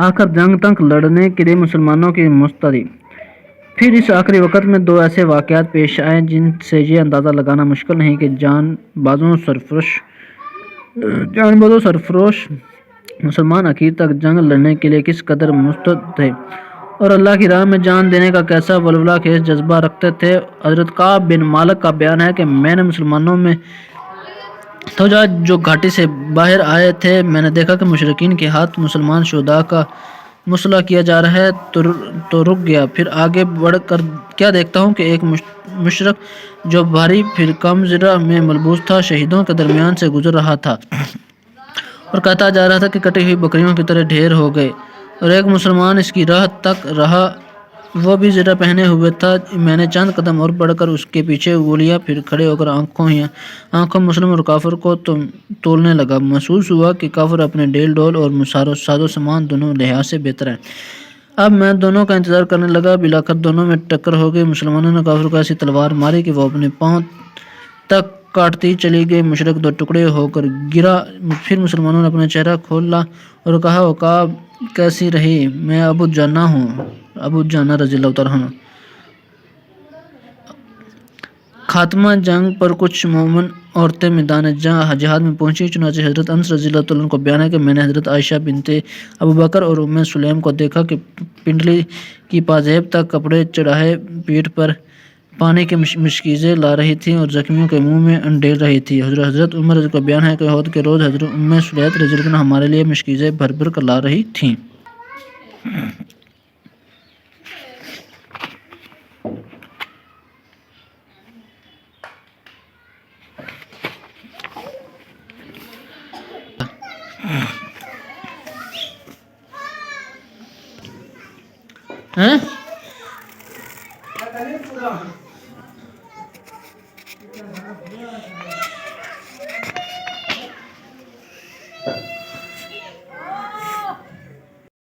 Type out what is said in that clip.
آخر جنگ تک لڑنے کے لیے مسلمانوں کی مستعدی۔ پھر اس آخری وقت میں دو ایسے واقعات پیش آئے جن سے یہ اندازہ لگانا مشکل نہیں کہ جان بازوں سرفروش مسلمان آخر تک جنگ لڑنے کے لیے کس قدر مستعد تھے اور اللہ کی راہ میں جان دینے کا کیسا ولولہ خیز جذبہ رکھتے تھے۔ حضرت کعب بن مالک کا بیان ہے کہ میں نے مسلمانوں میں جو گھاٹی سے باہر آئے تھے، میں نے دیکھا کہ مشرکین کے ہاتھ مسلمان شہداء کا مسلح کیا جا رہا ہے تو رک گیا۔ پھر آگے بڑھ کر کیا دیکھتا ہوں کہ ایک مشرک جو بھاری پھر کم زرہ میں ملبوس تھا، شہیدوں کے درمیان سے گزر رہا تھا اور کہتا جا رہا تھا کہ کٹی ہوئی بکریوں کی طرح ڈھیر ہو گئے، اور ایک مسلمان اس کی راہ تک رہا، وہ بھی زرہ پہنے ہوئے تھا۔ میں نے چند قدم اور بڑھ کر اس کے پیچھے وہ لیا، پھر کھڑے ہو کر آنکھوں مسلم اور کافر کو تولنے لگا۔ محسوس ہوا کہ کافر اپنے ڈیل ڈول اور ساز و سامان دونوں لحاظ سے بہتر ہیں۔ اب میں دونوں کا انتظار کرنے لگا۔ بالآخر دونوں میں ٹکر ہو گئی۔ مسلمانوں نے کافر کو ایسی تلوار ماری کہ وہ اپنے پاؤں تک کاٹتی چلی گئی۔ مشرک دو ٹکڑے ہو کر گرا۔ پھر مسلمانوں نے اپنا چہرہ کھولا اور کہا، کعب کیسی رہی؟ میں ابو جانہ ہوں، ابو جانہ رضی اللہ تعالیٰ عنہ۔ خاتمہ جنگ پر کچھ مومن عورتیں میدان جہاد میں پہنچی۔ چنانچہ حضرت انس رضی اللہ تعالیٰ عنہ کو بیان ہے کہ میں نے حضرت عائشہ بنت ابو بکر اور ام سلیم کو دیکھا کہ پنڈلی کی پازیب تک کپڑے چڑھائے پیٹھ پر پانی کی مشکیزیں لا رہی تھیں اور زخمیوں کے منہ میں انڈیل رہی تھیں۔ حضرت عمر رضی اللہ عنہ کا بیان ہے کہ احد کے روز حضرت ام سلیت رضی اللہ عنہ ہمارے لیے مشکیزیں بھر بھر کر لا رہی تھیں۔